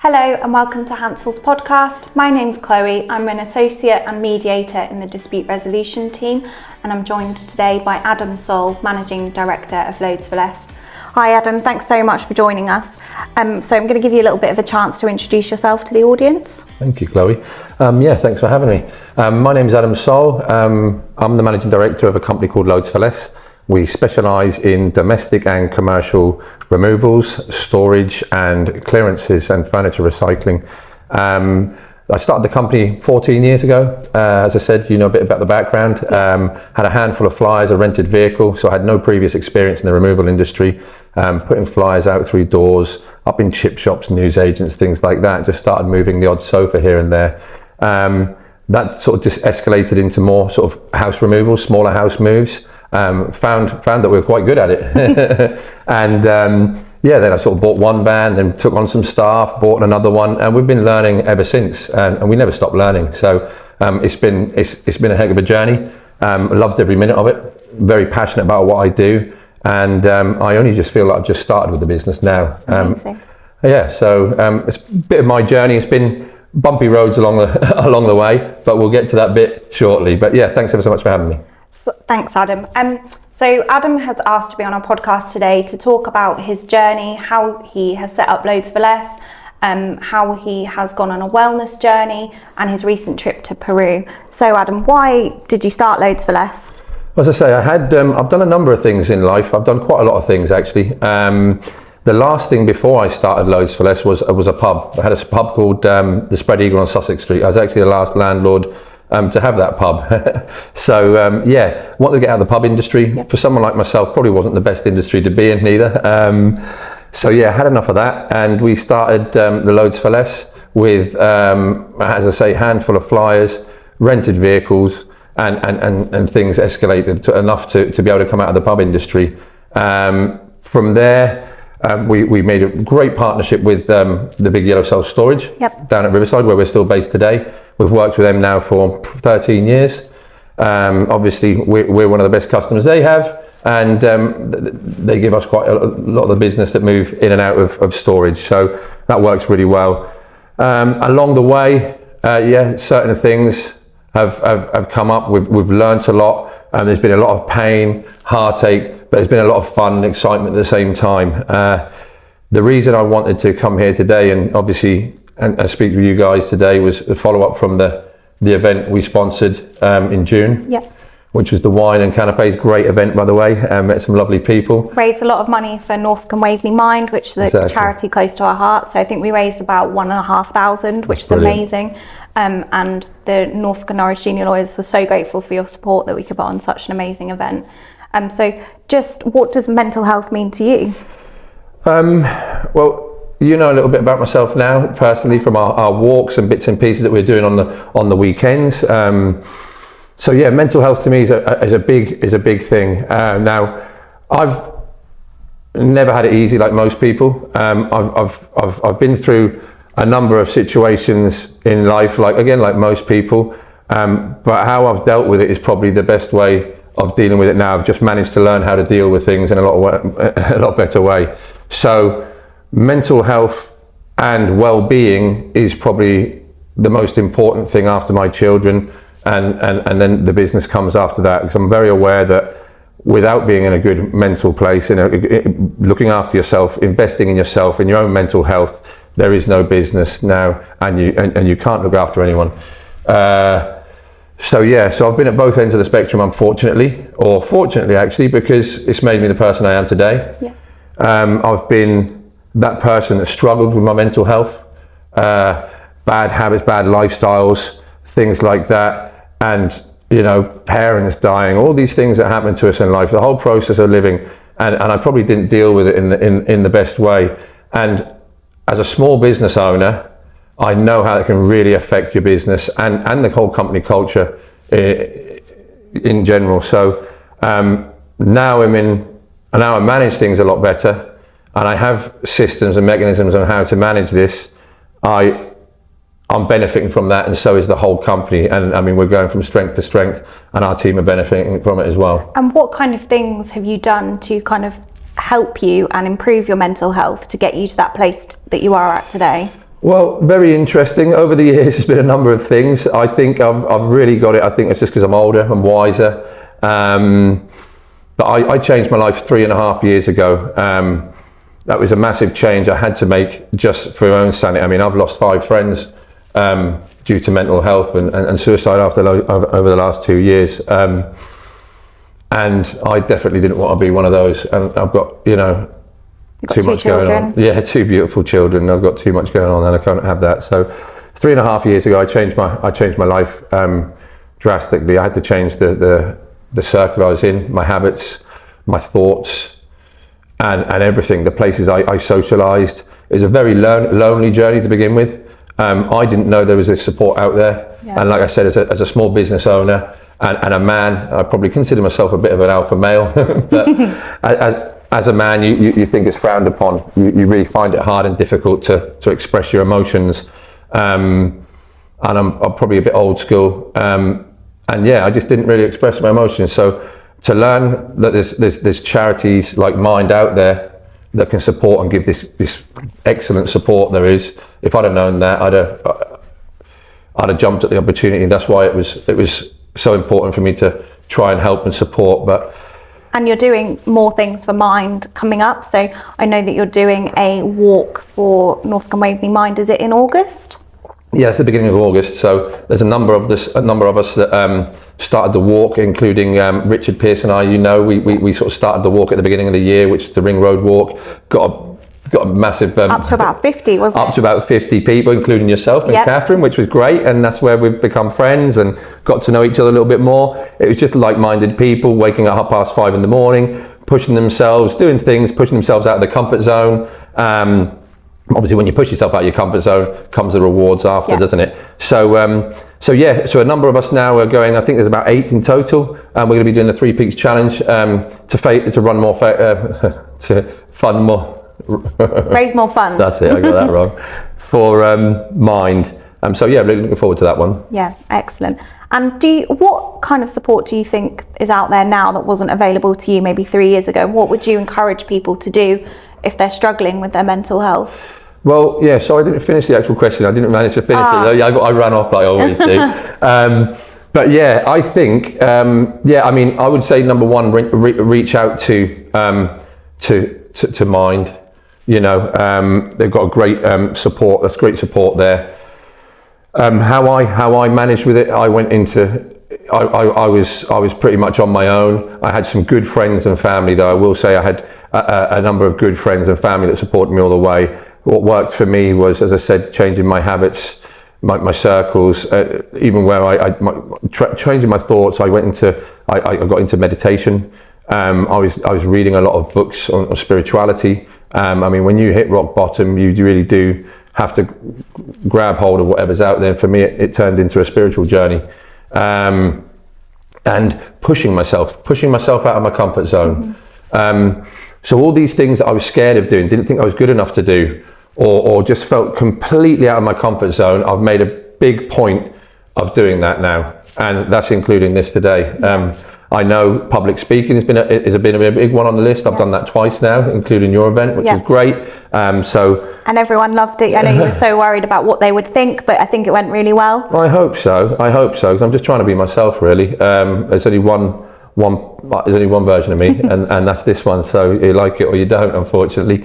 Hello and welcome to Adam Soall's podcast. My name's Chloe. I'm an associate and mediator in the dispute resolution team, and I'm joined today by Adam Soall, Managing Director of Loads for Less. Hi Adam, thanks so much for joining us. So I'm going to give you a little bit of a chance to introduce yourself to the audience. Thank you, Chloe. Thanks for having me. My name's Adam Soall. I'm the Managing Director of a company called Loads for Less. We specialise in domestic and commercial removals, storage and clearances and furniture recycling. I started the company 14 years ago. As I said, you know a bit about the background. Had a handful of flyers, a rented vehicle, so I had no previous experience in the removal industry. Putting flyers out through doors, up in chip shops, newsagents, things like that. Just started moving the odd sofa here and there. That sort of just escalated into more sort of house removals, smaller house moves. Found that we were quite good at it. And then I sort of bought one van and took on some staff, bought another one, and we've been learning ever since, and we never stopped learning. So it's been a heck of a journey. Loved every minute of it. Very passionate about what I do, and I only just feel like I've just started with the business now. Amazing. It's a bit of my journey. It's been bumpy roads along the way, but we'll get to that bit shortly. But yeah, thanks ever so much for having me. So, thanks, Adam. So Adam has asked to be on our podcast today to talk about his journey, how he has set up Loads for Less, how he has gone on a wellness journey, and his recent trip to Peru. So Adam, why did you start Loads for Less? As I say, I've done a number of things in life. I've done quite a lot of things actually. The last thing before I started Loads for Less was a pub. I had a pub called the Spread Eagle on Sussex Street. I was actually the last landlord to have that pub. So wanted to get out of the pub industry. Yep. For someone like myself, probably wasn't the best industry to be in either. Had enough of that, and we started the Loads for Less with, as I say, a handful of flyers, rented vehicles, and things escalated to enough to be able to come out of the pub industry. From there, we made a great partnership with the Big Yellow Cell Storage. Yep. Down at Riverside, where we're still based today. We've worked with them now for 13 years. Obviously, we're one of the best customers they have, and they give us quite a lot of the business that move in and out of storage. So that works really well. Along the way, certain things have come up. We've learnt a lot. There's been a lot of pain, heartache, but there's been a lot of fun and excitement at the same time. The reason I wanted to come here today and obviously and speak with you guys today was a follow-up from the event we sponsored in June. Yep. Which was the Wine and Canapes. Great event, by the way. Met some lovely people. Raised a lot of money for Norfolk and Waveney Mind, which is a charity close to our heart. So I think we raised about $1,500, which is amazing. And the Norfolk and Norwich Junior Lawyers were so grateful for your support that we could put on such an amazing event. So just what does mental health mean to you? Well, you know a little bit about myself now, personally, from our walks and bits and pieces that we're doing on the weekends. Mental health to me is a big thing. Now, I've never had it easy like most people. I've been through a number of situations in life, like most people. But how I've dealt with it is probably the best way of dealing with it now. I've just managed to learn how to deal with things in a lot better way. So mental health and well-being is probably the most important thing after my children, and then the business comes after that, because I'm very aware that without being in a good mental place, looking after yourself, investing in yourself, in your own mental health, there is no business now, and you can't look after anyone. So I've been at both ends of the spectrum, unfortunately, or fortunately actually, because it's made me the person I am today. Yeah. I've been that person that struggled with my mental health, bad habits, bad lifestyles, things like that, and parents dying, all these things that happen to us in life, the whole process of living, and I probably didn't deal with it in the best way. And as a small business owner, I know how it can really affect your business and the whole company culture in general. So now I manage things a lot better, and I have systems and mechanisms on how to manage this. I'm benefiting from that, and so is the whole company. And I mean, we're going from strength to strength, and our team are benefiting from it as well. And what kind of things have you done to kind of help you and improve your mental health to get you to that place that you are at today? Well, very interesting. Over the years, there's been a number of things. I think I've really got it. I think it's just because I'm older and wiser. But I changed my life 3.5 years ago. That was a massive change I had to make just for my own sanity. I mean, I've lost 5 friends due to mental health and suicide over the last 2 years. And I definitely didn't want to be one of those. And I've got, You've got too 2 much children. going on. Yeah, 2 beautiful children. I've got too much going on and I can't have that. So 3.5 years ago, I changed my life drastically. I had to change the circle I was in, my habits, my thoughts, and everything. The places I socialised. It was a very lonely journey to begin with. I didn't know there was this support out there. Yeah. And like I said, as a small business owner and a man, I probably consider myself a bit of an alpha male. But as a man, you think it's frowned upon. You really find it hard and difficult to express your emotions. And I'm probably a bit old school. And yeah, I just didn't really express my emotions. So to learn that there's charities like Mind out there that can support and give this excellent support there is. If I'd have known that, I'd have jumped at the opportunity. That's why it was so important for me to try and help and support. And you're doing more things for Mind coming up. So I know that you're doing a walk for Norfolk and Waveney Mind. Is it in August? Yeah, it's the beginning of August. So there's a number of us that started the walk, including Richard Pearce and I. We sort of started the walk at the beginning of the year, which is the Ring Road Walk. Got a massive up to about 50, wasn't it? Up to about 50 people, including yourself and Catherine, which was great. And that's where we've become friends and got to know each other a little bit more. It was just like-minded people waking up 5:30 in the morning, pushing themselves, doing things, pushing themselves out of the comfort zone. Obviously, when you push yourself out of your comfort zone, comes the rewards after, doesn't it? So a number of us now are going. I think there's about 8 in total, and we're going to be doing the 3 Peaks Challenge to run more, to fund more. Raise more funds. That's it, I got that wrong. For Mind. So yeah, really looking forward to that one. Yeah, excellent. And what kind of support do you think is out there now that wasn't available to you maybe 3 years ago? What would you encourage people to do if they're struggling with their mental health? Well, yeah, so I didn't finish the actual question. I didn't manage to finish it. I ran off like I always do. But yeah, I think, I mean, I would say number one, reach out to Mind. They've got a great support. That's great support there. How I managed with it, I went into. I was pretty much on my own. I had some good friends and family, though. I will say I had a number of good friends and family that supported me all the way. What worked for me was, as I said, changing my habits, my circles, even where changing my thoughts. I got into meditation. I was reading a lot of books on spirituality. I mean, when you hit rock bottom, you really do have to grab hold of whatever's out there. For me, it turned into a spiritual journey. And pushing myself out of my comfort zone. So all these things that I was scared of doing, didn't think I was good enough to do, or just felt completely out of my comfort zone, I've made a big point of doing that now, and that's including this today. I know public speaking has been a big one on the list. I've done that twice now, including your event, which was great. And everyone loved it. I know you were so worried about what they would think, but I think it went really well. I hope so, because I'm just trying to be myself, really. There's only one version of me, and that's this one. So you like it or you don't, unfortunately.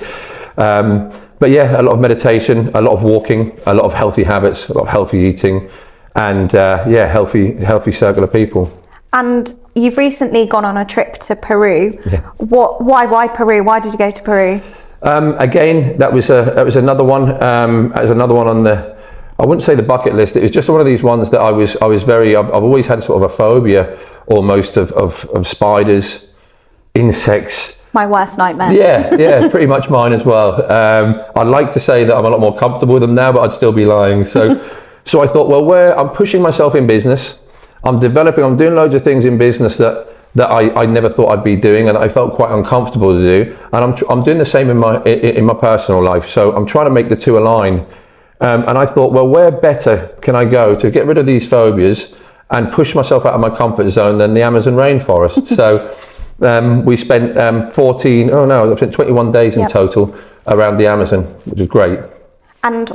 But yeah, a lot of meditation, a lot of walking, a lot of healthy habits, a lot of healthy eating, and healthy circle of people. And you've recently gone on a trip to Peru. Yeah. Why Peru? Why did you go to Peru? Again, that was another one. It was another one on the, I wouldn't say the bucket list. It was just one of these ones that I've always had sort of a phobia almost of spiders, insects. My worst nightmare. Yeah, pretty much mine as well. I'd like to say that I'm a lot more comfortable with them now, but I'd still be lying. So I thought, well, where I'm pushing myself in business, I'm doing loads of things in business that I never thought I'd be doing, and I felt quite uncomfortable to do. And I'm doing the same in my personal life. So I'm trying to make the two align. And I thought, well, where better can I go to get rid of these phobias and push myself out of my comfort zone than the Amazon rainforest? So we spent 21 days in total around the Amazon, which is great. And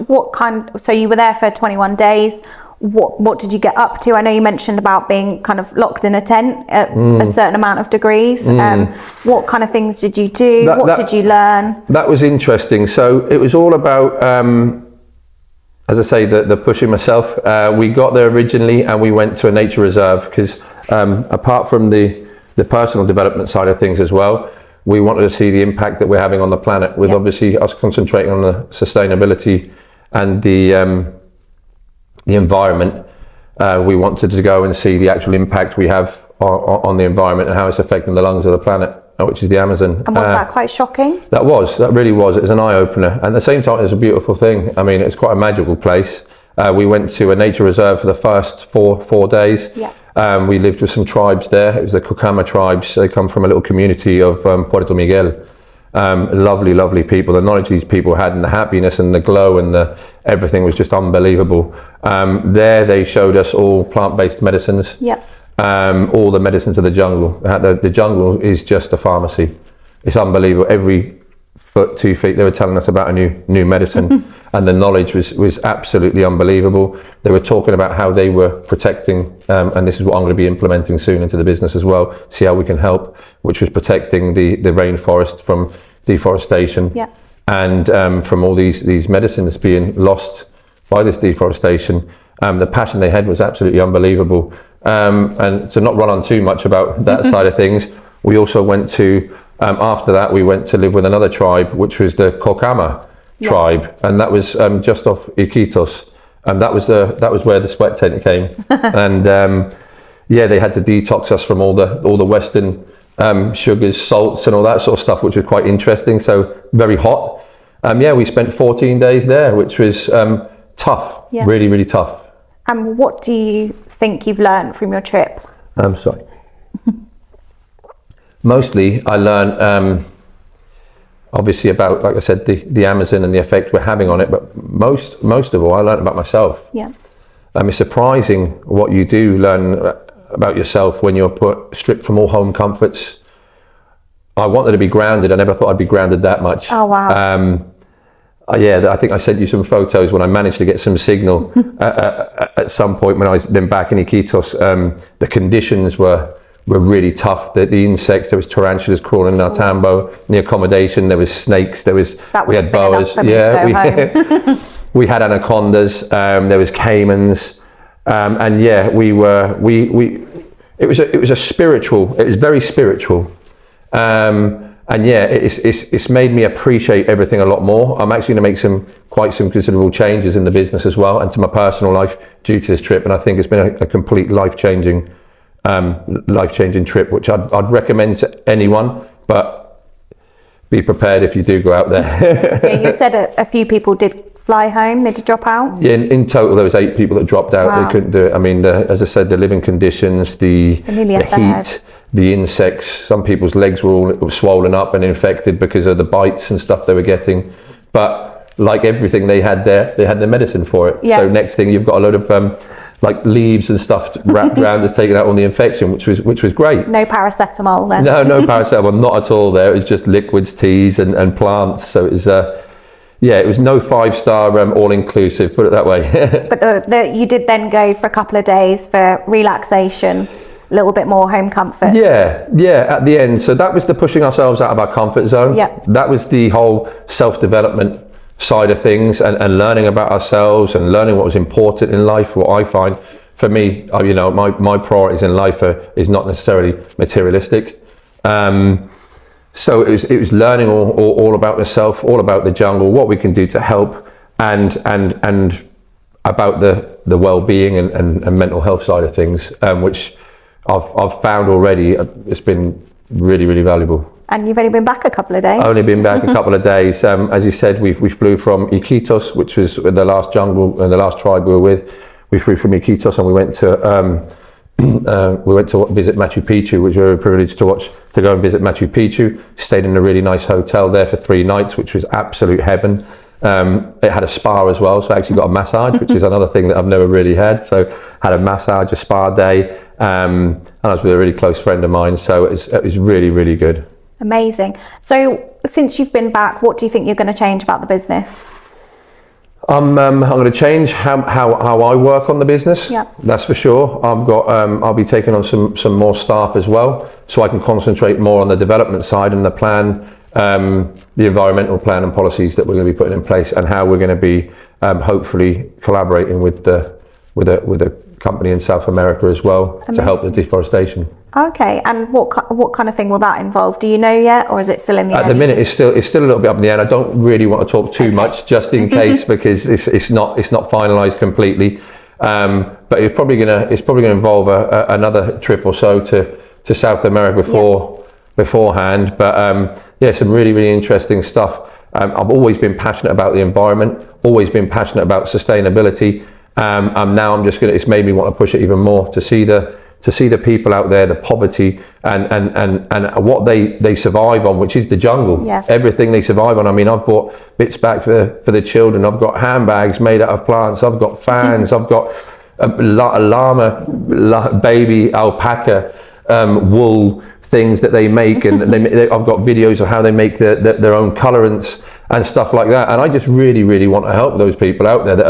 so you were there for 21 days. What did you get up to? I know you mentioned about being kind of locked in a tent at a certain amount of degrees. What kind of things did you do? What did you learn? That was interesting. So it was all about, as I say, the pushing myself. We got there originally and we went to a nature reserve because apart from the personal development side of things as well, we wanted to see the impact that we're having on the planet with obviously us concentrating on the sustainability and the environment. We wanted to go and see the actual impact we have on the environment and how it's affecting the lungs of the planet, which is the Amazon. And was that quite shocking? That really was. It was an eye-opener. And at the same time, it was a beautiful thing. I mean, it's quite a magical place. We went to a nature reserve for the first four days. Yeah. We lived with some tribes there. It was the Kokama tribes. They come from a little community of Puerto Miguel. Lovely, lovely people. The knowledge these people had and the happiness and the glow and everything was just unbelievable. There they showed us all plant-based medicines. Yeah. All the medicines of the jungle. The jungle is just a pharmacy. It's unbelievable. Every foot, 2 feet, they were telling us about a new medicine, and the knowledge was absolutely unbelievable. They were talking about how they were protecting, and this is what I'm going to be implementing soon into the business as well. See how we can help, which was protecting the rainforest from deforestation. Yeah. And from all these medicines being lost by this deforestation. The passion they had was absolutely unbelievable. And to not run on too much about that side of things, we also went to, after that, we went to live with another tribe, which was the Kokama tribe. And that was just off Iquitos. And that was where the sweat tent came. And they had to detox us from all the Western sugars, salts and all that sort of stuff, which was quite interesting. So very hot. We spent 14 days there, which was tough, really, really tough. And what do you think you've learned from your trip? I'm sorry. Mostly I learned obviously about, like I said, the Amazon and the effect we're having on it, but most of all I learned about myself. Yeah. It's surprising what you do learn about yourself when you're stripped from all home comforts. I wanted to be grounded. I never thought I'd be grounded that much. Oh wow. I think I sent you some photos when I managed to get some signal at some point when I was then back in Iquitos. The conditions were really tough. The insects, there was tarantulas crawling in our tambo. In the accommodation, there was snakes. We had boas. We had anacondas. There was caimans, and it was a spiritual. It was very spiritual. It's made me appreciate everything a lot more. I'm actually going to make quite some considerable changes in the business as well and to my personal life due to this trip. And I think it's been a complete life-changing trip, which I'd recommend to anyone, but be prepared if you do go out there. You said a few people did fly home, they did drop out? Yeah, in total there was 8 people that dropped out. Wow. They couldn't do it. I mean, as I said, the living conditions, the heat, the insects, some people's legs were all swollen up and infected because of the bites and stuff they were getting. But like everything they had there, they had the medicine for it. Yeah. So next thing you've got a load of like leaves and stuff wrapped around that's taking out all the infection, which was great. No paracetamol then? No paracetamol, not at all there. It was just liquids, teas and plants. So it was it was no 5-star all-inclusive, put it that way. But you did then go for a couple of days for relaxation, a little bit more home comfort. Yeah, at the end. So that was the pushing ourselves out of our comfort zone. Yeah. That was the whole self-development side of things and learning about ourselves and learning what was important in life. What I find, for me, my priorities in life is not necessarily materialistic. So it was learning all about myself, all about the jungle, what we can do to help, and about the well-being and mental health side of things, which I've found already it's been really, really valuable. And you've only been back a couple of days? Only been back a couple of days. As you said, we flew from Iquitos, which was the last jungle and the last tribe we were with. We flew from Iquitos and we went to visit Machu Picchu, which we were privileged to go and visit Machu Picchu. Stayed in a really nice hotel there for 3 nights, which was absolute heaven. It had a spa as well, so I actually got a massage, which is another thing that I've never really had. So had a massage, a spa day, and I was with a really close friend of mine, so it was really, really good. Amazing. So since you've been back, what do you think you're going to change about the business? I'm going to change how I work on the business. Yeah. That's for sure. I'll be taking on some more staff as well, so I can concentrate more on the development side and the plan, the environmental plan and policies that we're going to be putting in place, and how we're going to be hopefully collaborating with a company in South America as well. Amazing. To help the deforestation. Okay, and what kind of thing will that involve? Do you know yet, or is it still in the air? At the minute, it's still a little bit up in the air. I don't really want to talk too much, just in case, because it's not finalised completely. But it's probably gonna involve another trip or so to South America beforehand. But some really interesting stuff. I've always been passionate about the environment, always been passionate about sustainability. And now it's made me want to push it even more, to see the people out there, the poverty and what they survive on, which is the jungle. Yeah. Everything they survive on. I mean, I've bought bits back for the children. I've got handbags made out of plants. I've got fans. I've got a llama, baby alpaca wool things that they make, and I've got videos of how they make their own colorants and stuff like that. And I just really want to help those people out there that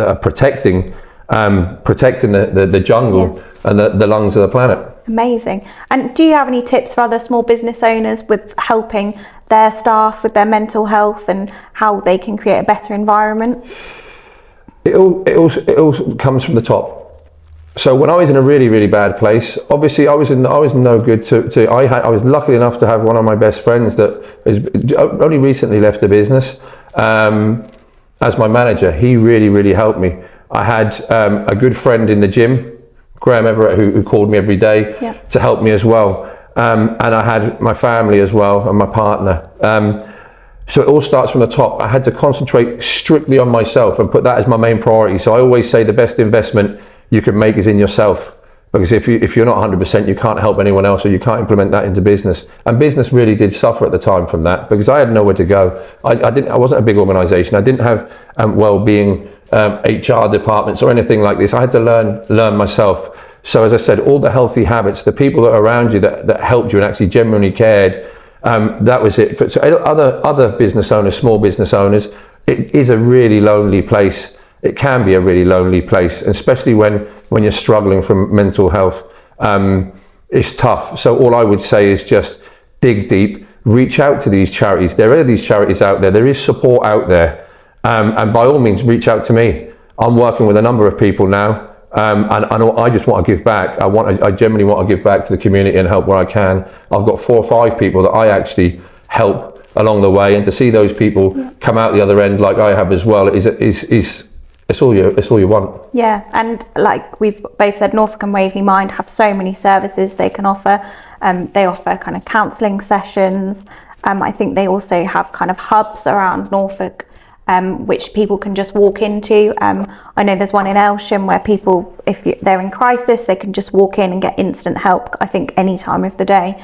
are protecting the jungle and the lungs of the planet. Amazing. And do you have any tips for other small business owners with helping their staff with their mental health and how they can create a better environment? It all comes from the top. So when I was in a really bad place, obviously I was no good I was lucky enough to have one of my best friends that has only recently left the business as my manager. He really helped me. I had a good friend in the gym, Graham Everett, who called me every day to help me as well. And I had my family as well, and my partner. So it all starts from the top. I had to concentrate strictly on myself and put that as my main priority. So I always say the best investment you can make is in yourself, because if you're not 100%, you can't help anyone else, or you can't implement that into business. And business really did suffer at the time from that, because I had nowhere to go. I wasn't a big organisation. I didn't have well-being HR departments or anything like this. I had to learn myself. So as I said, all the healthy habits, the people that are around you that helped you and actually genuinely cared, that was it. For other business owners, small business owners, it is a really lonely place. It can be a really lonely place, especially when you're struggling from mental health. It's tough. So all I would say is just dig deep, reach out to these charities. There are these charities out there. There is support out there. And by all means, reach out to me. I'm working with a number of people now. And I just want to give back. I genuinely want to give back to the community and help where I can. I've got 4 or 5 people that I actually help along the way, and to see those people come out the other end like I have as well it's all you want. Yeah, and like we've both said, Norfolk and Waveney Mind have so many services they can offer. They offer kind of counselling sessions. I think they also have kind of hubs around Norfolk, which people can just walk into. I know there's one in Elsham where people, if they're in crisis, they can just walk in and get instant help, I think, any time of the day.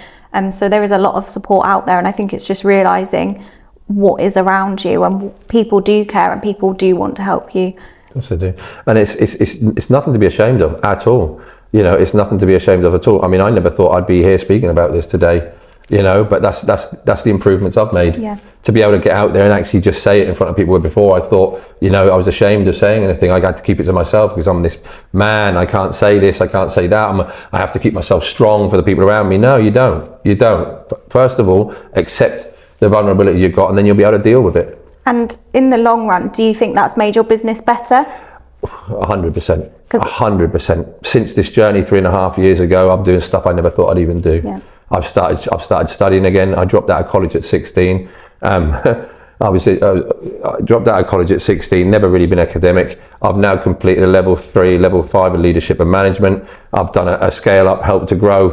So there is a lot of support out there, and I think it's just realising what is around you, and people do care and people do want to help you. Of course they do. And it's nothing to be ashamed of at all. It's nothing to be ashamed of at all. I mean, I never thought I'd be here speaking about this today, but that's the improvements I've made. Yeah. To be able to get out there and actually just say it in front of people. Before, I thought, I was ashamed of saying anything. I had to keep it to myself because I'm this man. I can't say this, I can't say that. I have to keep myself strong for the people around me. No, you don't. First of all, accept the vulnerability you've got, and then you'll be able to deal with it. And in the long run, do you think that's made your business better? 100%. 100%. Since this journey 3.5 years ago, I'm doing stuff I never thought I'd even do. Yeah. I've started studying again. I dropped out of college at 16. I dropped out of college at 16, never really been academic. I've now completed a level 3, level 5 in leadership and management. I've done a scale up, help to grow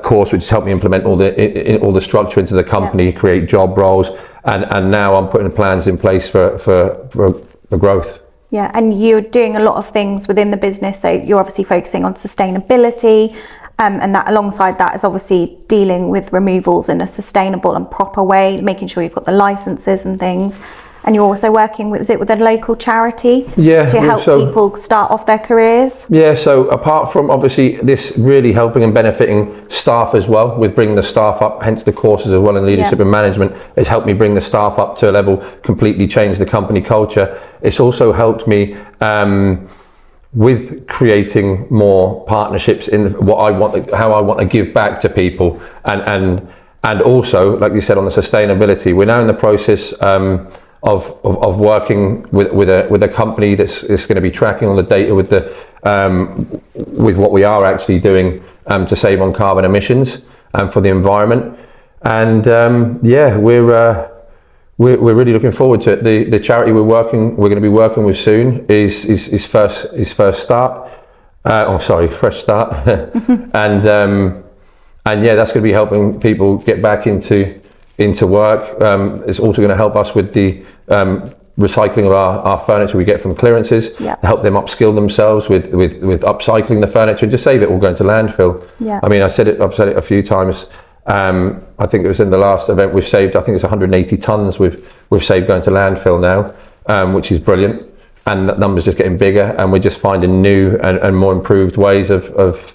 course, which has helped me implement all the structure into the company, create job roles, and now I'm putting plans in place for growth. Yeah, and you're doing a lot of things within the business, so you're obviously focusing on sustainability, and that alongside that is obviously dealing with removals in a sustainable and proper way, making sure you've got the licenses and things. And you're also working with, is it with a local charity? Yeah, to help people start off their careers? Yeah, so apart from obviously this really helping and benefiting staff as well, with bringing the staff up, hence the courses as well in leadership and management, it's helped me bring the staff up to a level, completely change the company culture. It's also helped me with creating more partnerships in what I want, how I want to give back to people, and also, like you said, on the sustainability. We're now in the process of working with a company that's going to be tracking all the data with what we are actually doing to save on carbon emissions for the environment. And we're really looking forward to it. The charity we're going to be working with soon is Fresh Start, and yeah, that's going to be helping people get back into work. It's also going to help us with the recycling of our furniture we get from clearances, help them upskill themselves with upcycling the furniture and just save it all going to landfill. I mean, I've said it a few times. I think it was in the last event we've saved, I think it's 180 tons we've saved going to landfill now, which is brilliant, and that number's just getting bigger, and we're just finding new and more improved ways of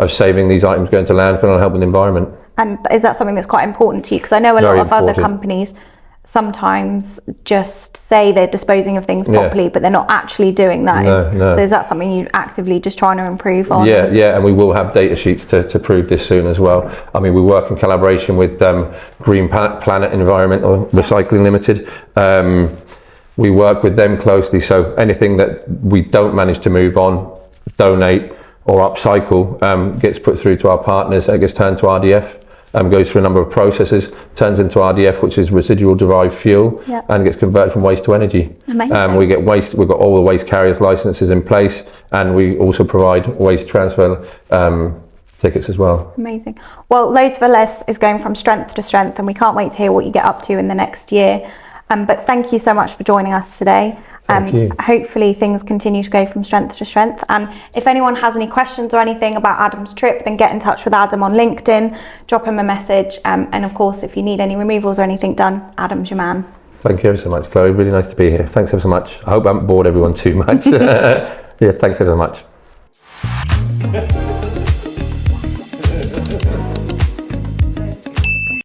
saving these items going to landfill and helping the environment. And is that something that's quite important to you? Because I know a lot of other companies sometimes just say they're disposing of things properly, but they're not actually doing that. So is that something you're actively just trying to improve on? Yeah, and we will have data sheets to prove this soon as well. I mean, we work in collaboration with Green Planet Environmental Recycling Limited. We work with them closely, so anything that we don't manage to move on, donate or upcycle gets put through to our partners and it gets turned to RDF. Goes through a number of processes, turns into RDF, which is residual derived fuel, and gets converted from waste to energy. Amazing. We get waste. We've got all the waste carriers licenses in place, and we also provide waste transfer tickets as well. Amazing. Well, Loads for Less is going from strength to strength, and we can't wait to hear what you get up to in the next year. But thank you so much for joining us today. Hopefully things continue to go from strength to strength, and if anyone has any questions or anything about Adam's trip, then get in touch with Adam on LinkedIn, drop him a message, and of course if you need any removals or anything done, Adam's your man. Thank you ever so much, Chloe, really nice to be here. Thanks ever so much. I hope I haven't bored everyone too much. Yeah, thanks ever so much.